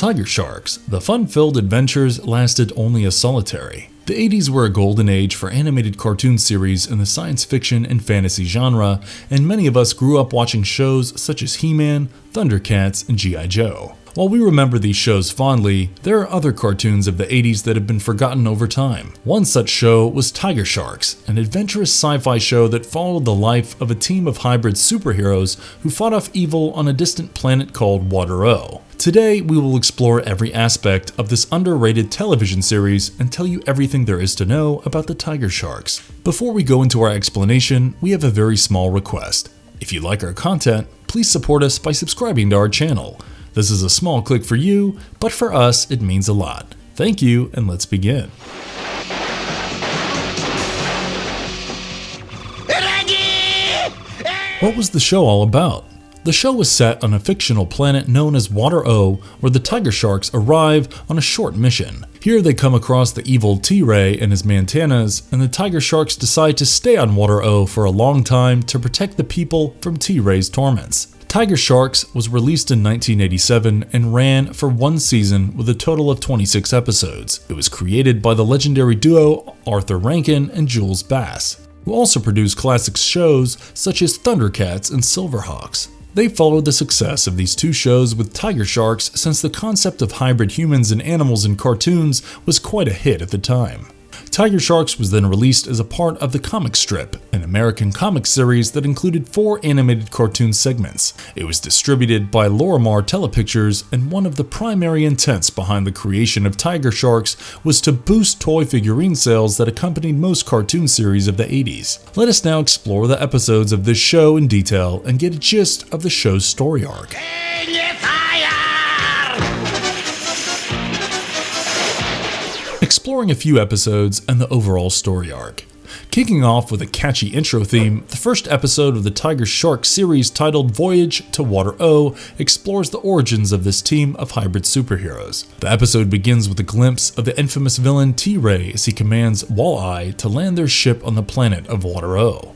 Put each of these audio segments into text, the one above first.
Tigersharks, the fun-filled adventures lasted only a solitary. The 80s were a golden age for animated cartoon series in the science fiction and fantasy genre, and many of us grew up watching shows such as He-Man, Thundercats, and G.I. Joe. While we remember these shows fondly, there are other cartoons of the 80s that have been forgotten over time. One such show was Tigersharks, an adventurous sci-fi show that followed the life of a team of hybrid superheroes who fought off evil on a distant planet called Water-O. Today, we will explore every aspect of this underrated television series and tell you everything there is to know about the Tigersharks. Before we go into our explanation, we have a very small request. If you like our content, please support us by subscribing to our channel. This is a small click for you, but for us, it means a lot. Thank you, and let's begin. What was the show all about? The show was set on a fictional planet known as Water-O, where the Tigersharks arrive on a short mission. Here they come across the evil T-Ray and his Mantanas, and the Tigersharks decide to stay on Water-O for a long time to protect the people from T-Ray's torments. Tigersharks was released in 1987 and ran for one season with a total of 26 episodes. It was created by the legendary duo Arthur Rankin and Jules Bass, who also produced classic shows such as Thundercats and Silverhawks. They followed the success of these two shows with Tigersharks since the concept of hybrid humans and animals in cartoons was quite a hit at the time. Tigersharks was then released as a part of the comic strip, an American comic series that included 4 animated cartoon segments. It was distributed by Lorimar Telepictures, and one of the primary intents behind the creation of Tigersharks was to boost toy figurine sales that accompanied most cartoon series of the 80s. Let us now explore the episodes of this show in detail and get a gist of the show's story arc. Exploring a few episodes and the overall story arc. Kicking off with a catchy intro theme, the first episode of the Tigersharks series titled Voyage to Water-O explores the origins of this team of hybrid superheroes. The episode begins with a glimpse of the infamous villain T-Ray as he commands Walleye to land their ship on the planet of Water-O.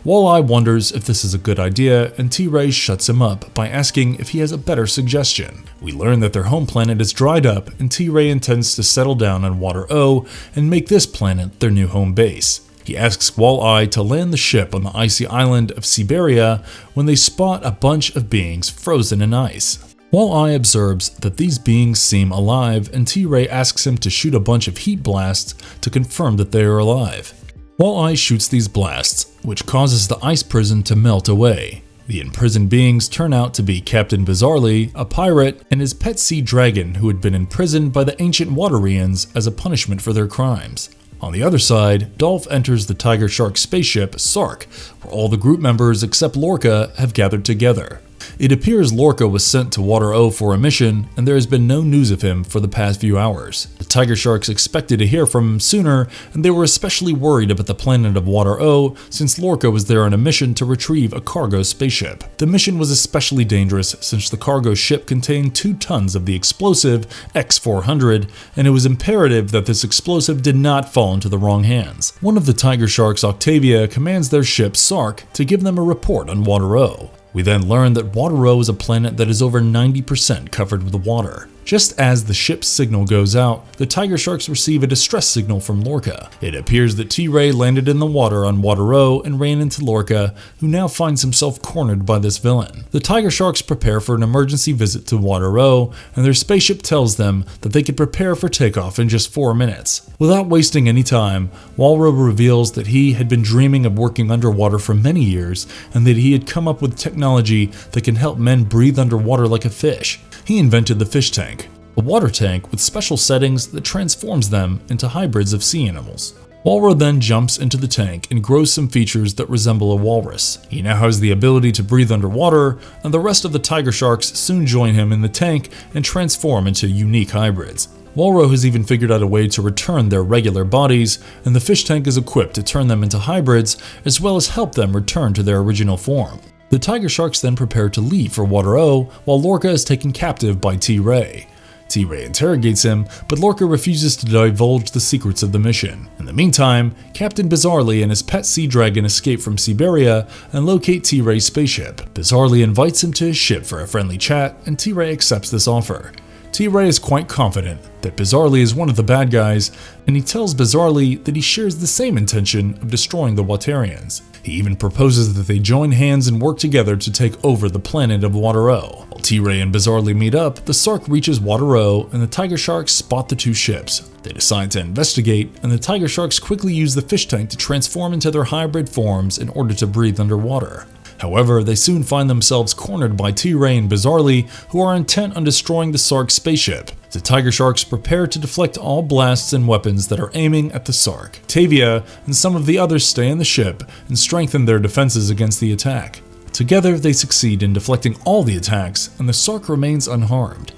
Walleye wonders if this is a good idea, and T-Ray shuts him up by asking if he has a better suggestion. We learn that their home planet is dried up, and T-Ray intends to settle down on Water-O and make this planet their new home base. He asks Walleye to land the ship on the icy island of Siberia when they spot a bunch of beings frozen in ice. Walleye observes that these beings seem alive, and T-Ray asks him to shoot a bunch of heat blasts to confirm that they are alive. Walleye shoots these blasts, which causes the ice prison to melt away. The imprisoned beings turn out to be Captain Bizarrely, a pirate, and his pet sea dragon who had been imprisoned by the ancient Waterians as a punishment for their crimes. On the other side, Dolph enters the Tigershark spaceship, Sark, where all the group members except Lorca have gathered together. It appears Lorca was sent to Water-O for a mission, and there has been no news of him for the past few hours. The Tigersharks expected to hear from him sooner, and they were especially worried about the planet of Water-O since Lorca was there on a mission to retrieve a cargo spaceship. The mission was especially dangerous since the cargo ship contained 2 tons of the explosive X-400, and it was imperative that this explosive did not fall into the wrong hands. One of the Tigersharks, Octavia, commands their ship Sark to give them a report on Water-O. We then learn that Water-O is a planet that is over 90% covered with water. Just as the ship's signal goes out, the Tigersharks receive a distress signal from Lorca. It appears that T-Ray landed in the water on Water-O and ran into Lorca, who now finds himself cornered by this villain. The Tigersharks prepare for an emergency visit to Water-O, and their spaceship tells them that they could prepare for takeoff in just 4 minutes. Without wasting any time, Water-O reveals that he had been dreaming of working underwater for many years, and that he had come up with technology that can help men breathe underwater like a fish. He invented the fish tank, a water tank with special settings that transforms them into hybrids of sea animals. Water-O then jumps into the tank and grows some features that resemble a walrus. He now has the ability to breathe underwater, and the rest of the Tigersharks soon join him in the tank and transform into unique hybrids. Water-O has even figured out a way to return their regular bodies, and the fish tank is equipped to turn them into hybrids as well as help them return to their original form. The Tigersharks then prepare to leave for Water-O while Lorca is taken captive by T-Ray. T-Ray interrogates him, but Lorca refuses to divulge the secrets of the mission. In the meantime, Captain Bizarrely and his pet sea dragon escape from Siberia and locate T-Ray's spaceship. Bizarrely invites him to his ship for a friendly chat, and T-Ray accepts this offer. T-Ray is quite confident that Bizarrely is one of the bad guys, and he tells Bizarrely that he shares the same intention of destroying the Watarians. He even proposes that they join hands and work together to take over the planet of Water-O. While T-Ray and Bizarrely meet up, the Sark reaches Water-O and the Tigersharks spot the two ships. They decide to investigate, and the Tigersharks quickly use the fish tank to transform into their hybrid forms in order to breathe underwater. However, they soon find themselves cornered by T-Ray and Bizarrely, who are intent on destroying the Sark spaceship. The Tigersharks prepare to deflect all blasts and weapons that are aiming at the Sark. Tavia and some of the others stay in the ship and strengthen their defenses against the attack. Together, they succeed in deflecting all the attacks, and the Sark remains unharmed.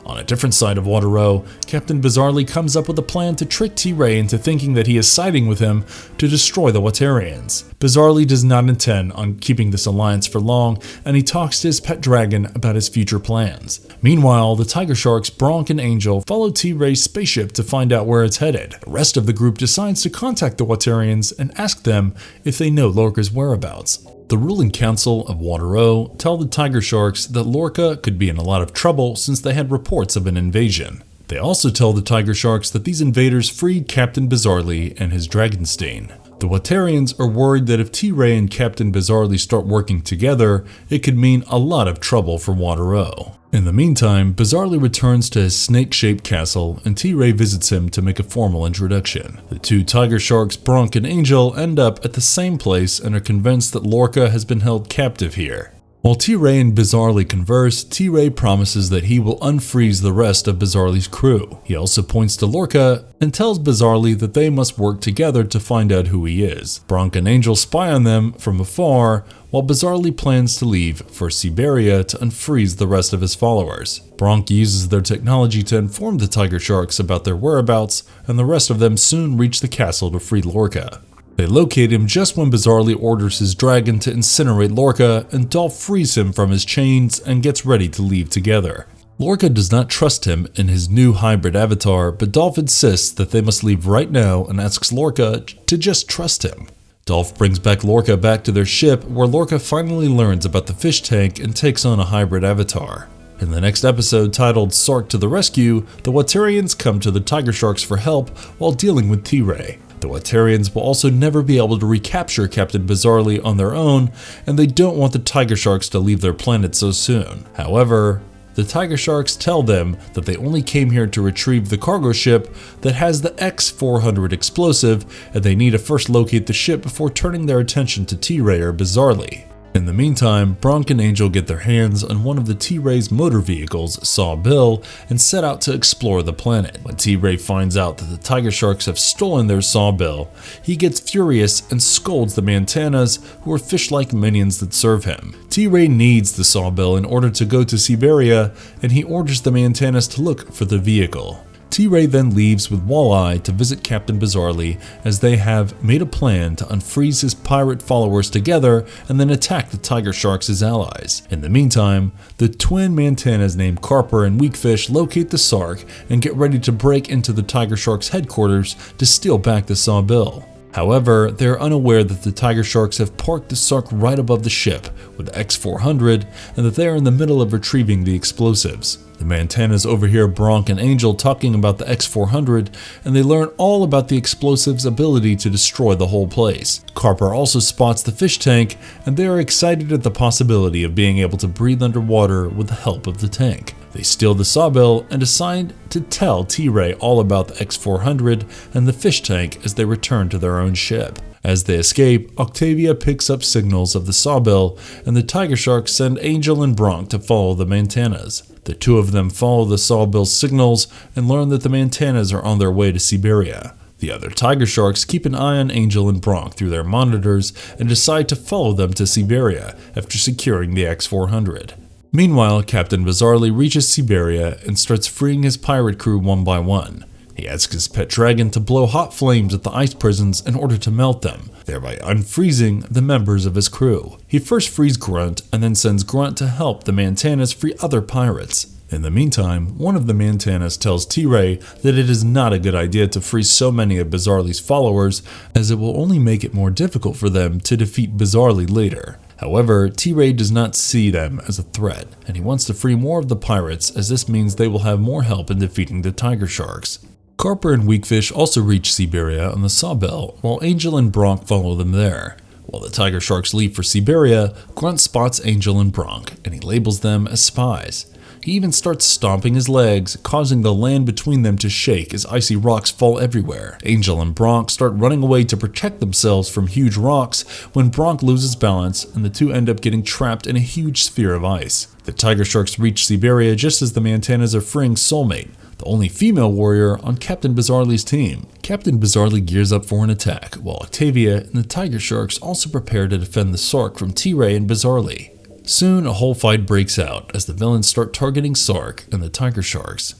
On a different side of Water-O, Captain Bizarrely comes up with a plan to trick T-Ray into thinking that he is siding with him to destroy the Watarians. Bizarrely does not intend on keeping this alliance for long, and he talks to his pet dragon about his future plans. Meanwhile, the Tigersharks, Bronk, and Angel follow T-Ray's spaceship to find out where it's headed. The rest of the group decides to contact the Watarians and ask them if they know Lorca's whereabouts. The ruling council of Water-O tell the Tigersharks that Lorca could be in a lot of trouble since they had reports of an invasion. They also tell the Tigersharks that these invaders freed Captain Bizarrely and his Dragonstein. The Watarians are worried that if T-Ray and Captain Bizarrely start working together, it could mean a lot of trouble for Water-O. In the meantime, Bizarrely returns to his snake-shaped castle, and T-Ray visits him to make a formal introduction. The two Tigersharks, Bronk and Angel, end up at the same place and are convinced that Lorca has been held captive here. While T-Ray and Bizarrely converse, T-Ray promises that he will unfreeze the rest of Bizarrely's crew. He also points to Lorca and tells Bizarrely that they must work together to find out who he is. Bronk and Angel spy on them from afar, while Bizarrely plans to leave for Siberia to unfreeze the rest of his followers. Bronk uses their technology to inform the Tigersharks about their whereabouts, and the rest of them soon reach the castle to free Lorca. They locate him just when Bizarrely orders his dragon to incinerate Lorca, and Dolph frees him from his chains and gets ready to leave together. Lorca does not trust him in his new hybrid avatar, but Dolph insists that they must leave right now and asks Lorca to just trust him. Dolph brings Lorca back to their ship, where Lorca finally learns about the fish tank and takes on a hybrid avatar. In the next episode, titled Sark to the Rescue, the Watarians come to the Tigersharks for help while dealing with T-Ray. The Watarians will also never be able to recapture Captain Bizarrely on their own, and they don't want the Tigersharks to leave their planet so soon. However, the Tigersharks tell them that they only came here to retrieve the cargo ship that has the X-400 explosive, and they need to first locate the ship before turning their attention to T-Ray or Bizarrely. In the meantime, Bronk and Angel get their hands on one of the T-Ray's motor vehicles, Saw Bill, and set out to explore the planet. When T-Ray finds out that the Tigersharks have stolen their Saw Bill, he gets furious and scolds the Mantanas, who are fish-like minions that serve him. T-Ray needs the Saw Bill in order to go to Siberia, and he orders the Mantanas to look for the vehicle. T-Ray then leaves with Walleye to visit Captain Bizarrely, as they have made a plan to unfreeze his pirate followers together and then attack the Tigersharks as allies. In the meantime, the twin Mantanas named Carper and Weakfish locate the Sark and get ready to break into the Tigersharks' headquarters to steal back the Saw Bill. However, they are unaware that the Tigersharks have parked the Sark right above the ship with the X-400 and that they are in the middle of retrieving the explosives. The Mantanas overhear Bronk and Angel talking about the X-400, and they learn all about the explosive's ability to destroy the whole place. Carper also spots the fish tank, and they are excited at the possibility of being able to breathe underwater with the help of the tank. They steal the Sawbill and decide to tell T-Ray all about the X-400 and the fish tank as they return to their own ship. As they escape, Octavia picks up signals of the Sawbill, and the Tigersharks send Angel and Bronk to follow the Mantanas. The two of them follow the Sawbill's signals and learn that the Mantanas are on their way to Siberia. The other Tigersharks keep an eye on Angel and Bronk through their monitors and decide to follow them to Siberia after securing the X-400. Meanwhile, Captain Bizarrely reaches Siberia and starts freeing his pirate crew one by one. He asks his pet dragon to blow hot flames at the ice prisons in order to melt them, thereby unfreezing the members of his crew. He first frees Grunt and then sends Grunt to help the Mantanas free other pirates. In the meantime, one of the Mantanas tells T-Ray that it is not a good idea to freeze so many of Bizarrely's followers, as it will only make it more difficult for them to defeat Bizarrely later. However, T-Ray does not see them as a threat, and he wants to free more of the pirates as this means they will have more help in defeating the Tigersharks. Carper and Weakfish also reach Siberia on the Sawbelt, while Angel and Bronk follow them there. While the Tigersharks leave for Siberia, Grunt spots Angel and Bronk, and he labels them as spies. He even starts stomping his legs, causing the land between them to shake as icy rocks fall everywhere. Angel and Bronk start running away to protect themselves from huge rocks when Bronk loses balance and the two end up getting trapped in a huge sphere of ice. The Tigersharks reach Siberia just as the Mantanas are freeing Soulmate, the only female warrior on Captain Bizarrely's team. Captain Bizarrely gears up for an attack, while Octavia and the Tigersharks also prepare to defend the Sark from T-Ray and Bizarrely. Soon, a whole fight breaks out as the villains start targeting Sark and the Tigersharks.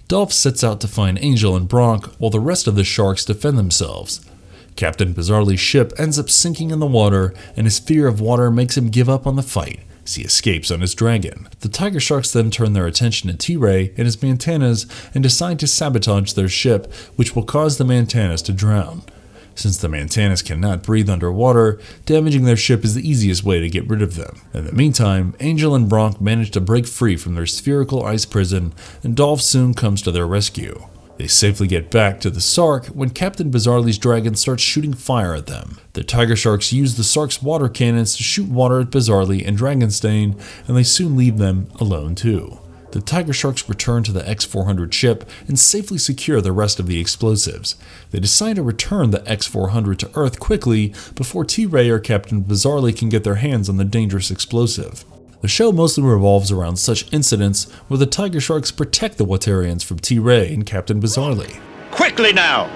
Dolph sets out to find Angel and Bronk while the rest of the Sharks defend themselves. Captain Bizarrely's ship ends up sinking in the water, and his fear of water makes him give up on the fight as he escapes on his dragon. The Tigersharks then turn their attention to T-Ray and his Mantanas and decide to sabotage their ship, which will cause the Mantanas to drown. Since the Mantanas cannot breathe underwater, damaging their ship is the easiest way to get rid of them. In the meantime, Angel and Bronk manage to break free from their spherical ice prison, and Dolph soon comes to their rescue. They safely get back to the Sark when Captain Bizarrely's dragon starts shooting fire at them. The Tigersharks use the Sark's water cannons to shoot water at Bizarrely and Dragonstain, and they soon leave them alone too. The Tigersharks return to the X-400 ship and safely secure the rest of the explosives. They decide to return the X-400 to Earth quickly before T-Ray or Captain Bizarrely can get their hands on the dangerous explosive. The show mostly revolves around such incidents where the Tigersharks protect the Watarians from T-Ray and Captain Bizarrely. Quickly now!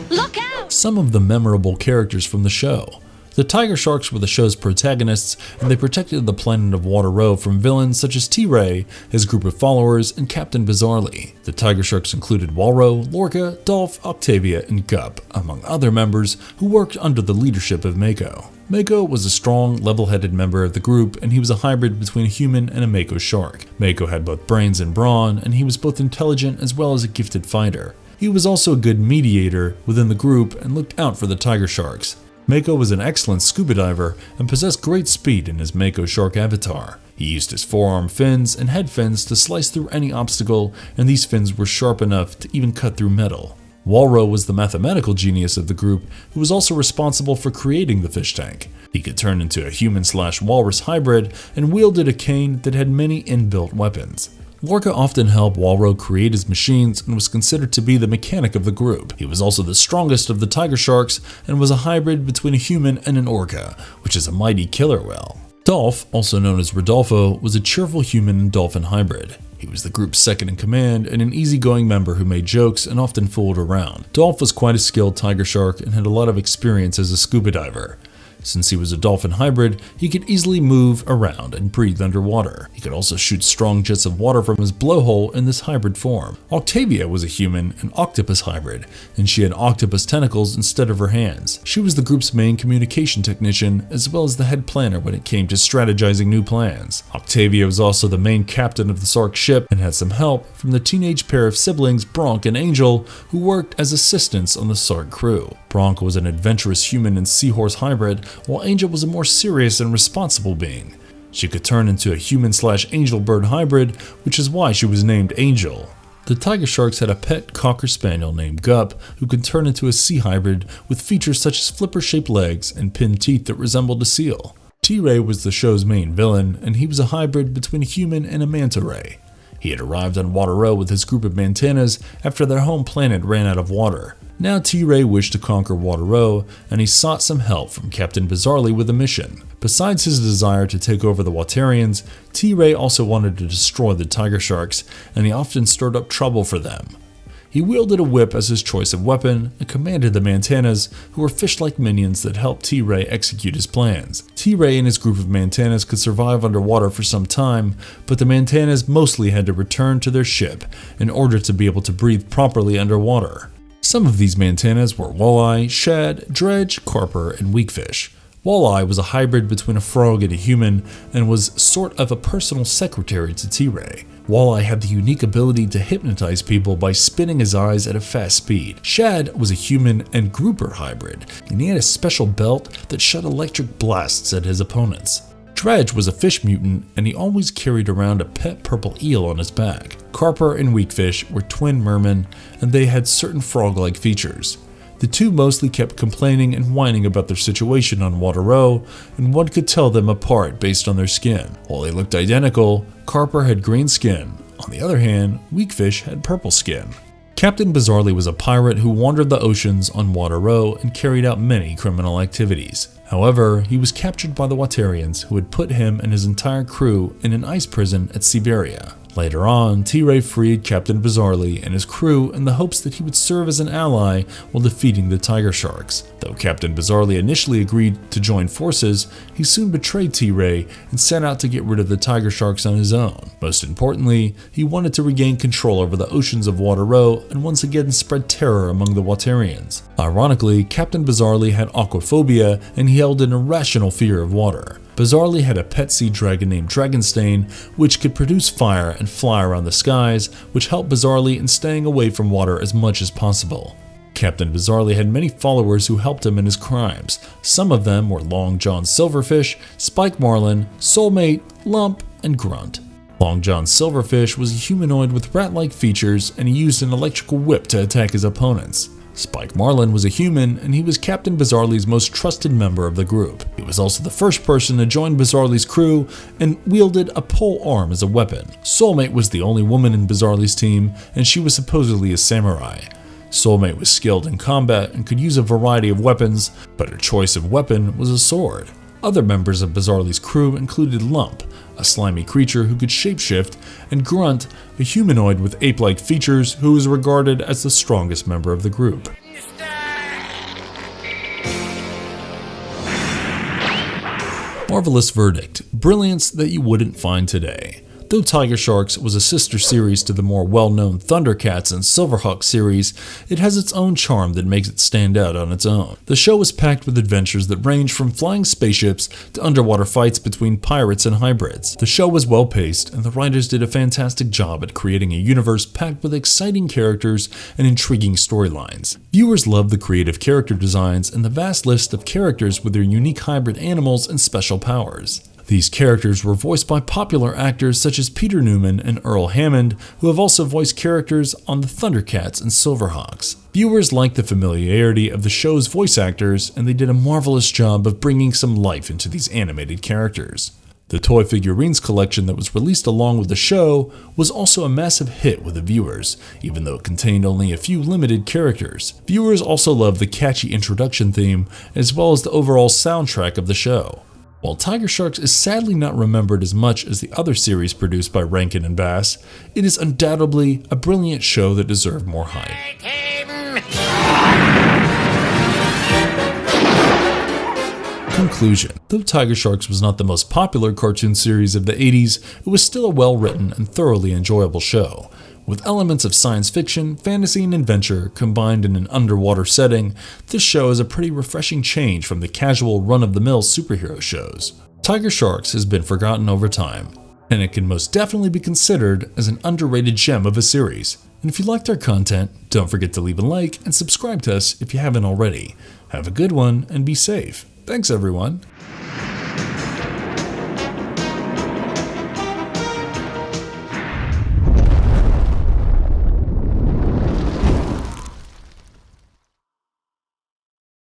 Look out! Some of the memorable characters from the show. The Tigersharks were the show's protagonists, and they protected the planet of Water Row from villains such as T-Ray, his group of followers, and Captain Bizarrely. The Tigersharks included Walro, Lorca, Dolph, Octavia, and Gup, among other members who worked under the leadership of Mako. Mako was a strong, level-headed member of the group, and he was a hybrid between a human and a Mako shark. Mako had both brains and brawn, and he was both intelligent as well as a gifted fighter. He was also a good mediator within the group and looked out for the Tigersharks. Mako was an excellent scuba diver and possessed great speed in his Mako shark avatar. He used his forearm fins and head fins to slice through any obstacle, and these fins were sharp enough to even cut through metal. Walro was the mathematical genius of the group, who was also responsible for creating the fish tank. He could turn into a human/walrus hybrid and wielded a cane that had many inbuilt weapons. Lorca often helped Walro create his machines and was considered to be the mechanic of the group. He was also the strongest of the Tigersharks and was a hybrid between a human and an orca, which is a mighty killer whale. Dolph, also known as Rodolfo, was a cheerful human and dolphin hybrid. He was the group's second in command and an easygoing member who made jokes and often fooled around. Dolph was quite a skilled Tigershark and had a lot of experience as a scuba diver. Since he was a dolphin hybrid, he could easily move around and breathe underwater. He could also shoot strong jets of water from his blowhole in this hybrid form. Octavia was a human and octopus hybrid, and she had octopus tentacles instead of her hands. She was the group's main communication technician, as well as the head planner when it came to strategizing new plans. Octavia was also the main captain of the Sark ship and had some help from the teenage pair of siblings Bronk and Angel, who worked as assistants on the Sark crew. Bronk was an adventurous human and seahorse hybrid, while Angel was a more serious and responsible being. She could turn into a human/angel bird hybrid, which is why she was named Angel. The Tigersharks had a pet cocker spaniel named Gup, who could turn into a sea hybrid with features such as flipper-shaped legs and pinned teeth that resembled a seal. T-Ray was the show's main villain, and he was a hybrid between a human and a manta ray. He had arrived on Water Row with his group of Mantanas after their home planet ran out of water. Now T-Ray wished to conquer Water Row, and he sought some help from Captain Bizarrely with a mission. Besides his desire to take over the Watarians, T-Ray also wanted to destroy the Tigersharks, and he often stirred up trouble for them. He wielded a whip as his choice of weapon and commanded the Mantanas, who were fish-like minions that helped T-Ray execute his plans. T-Ray and his group of Mantanas could survive underwater for some time, but the Mantanas mostly had to return to their ship in order to be able to breathe properly underwater. Some of these Mantanas were Walleye, Shad, Dredge, Carper, and Weakfish. Walleye was a hybrid between a frog and a human and was sort of a personal secretary to T-Ray. Walleye had the unique ability to hypnotize people by spinning his eyes at a fast speed. Shad was a human and grouper hybrid, and he had a special belt that shot electric blasts at his opponents. Dredge was a fish mutant, and he always carried around a pet purple eel on his back. Carper and Weakfish were twin mermen, and they had certain frog-like features. The two mostly kept complaining and whining about their situation on Water Row, and one could tell them apart based on their skin. While they looked identical, Carper had green skin. On the other hand, Weakfish had purple skin. Captain Bizarrely was a pirate who wandered the oceans on Water Row and carried out many criminal activities. However, he was captured by the Watarians, who had put him and his entire crew in an ice prison at Siberia. Later on, T-Ray freed Captain Bizarrely and his crew in the hopes that he would serve as an ally while defeating the Tigersharks. Though Captain Bizarrely initially agreed to join forces, he soon betrayed T-Ray and set out to get rid of the Tigersharks on his own. Most importantly, he wanted to regain control over the oceans of Water Row and once again spread terror among the Watarians. Ironically, Captain Bizarrely had aquaphobia and he held an irrational fear of water. Bizarrely had a pet sea dragon named Dragonstain, which could produce fire and fly around the skies, which helped Bizarrely in staying away from water as much as possible. Captain Bizarrely had many followers who helped him in his crimes. Some of them were Long John Silverfish, Spike Marlin, Soulmate, Lump, and Grunt. Long John Silverfish was a humanoid with rat-like features, and he used an electrical whip to attack his opponents. Spike Marlin was a human, and he was Captain Bizarrely's most trusted member of the group. He was also the first person to join Bizarrely's crew and wielded a pole arm as a weapon. Soulmate was the only woman in Bizarrely's team, and she was supposedly a samurai. Soulmate was skilled in combat and could use a variety of weapons, but her choice of weapon was a sword. Other members of Bizarrely's crew included Lump, a slimy creature who could shapeshift, and Grunt, a humanoid with ape-like features who was regarded as the strongest member of the group. Marvelous verdict, brilliance that you wouldn't find today. Though Tigersharks was a sister series to the more well-known Thundercats and Silverhawks series, it has its own charm that makes it stand out on its own. The show is packed with adventures that range from flying spaceships to underwater fights between pirates and hybrids. The show was well-paced, and the writers did a fantastic job at creating a universe packed with exciting characters and intriguing storylines. Viewers loved the creative character designs and the vast list of characters with their unique hybrid animals and special powers. These characters were voiced by popular actors such as Peter Newman and Earl Hammond, who have also voiced characters on the Thundercats and Silverhawks. Viewers liked the familiarity of the show's voice actors, and they did a marvelous job of bringing some life into these animated characters. The toy figurines collection that was released along with the show was also a massive hit with the viewers, even though it contained only a few limited characters. Viewers also loved the catchy introduction theme, as well as the overall soundtrack of the show. While Tigersharks is sadly not remembered as much as the other series produced by Rankin and Bass, it is undoubtedly a brilliant show that deserved more hype. Conclusion. Though Tigersharks was not the most popular cartoon series of the 80s, it was still a well-written and thoroughly enjoyable show. With elements of science fiction, fantasy, and adventure combined in an underwater setting, this show is a pretty refreshing change from the casual run-of-the-mill superhero shows. Tigersharks has been forgotten over time, and it can most definitely be considered as an underrated gem of a series. And if you liked our content, don't forget to leave a like and subscribe to us if you haven't already. Have a good one and be safe. Thanks everyone.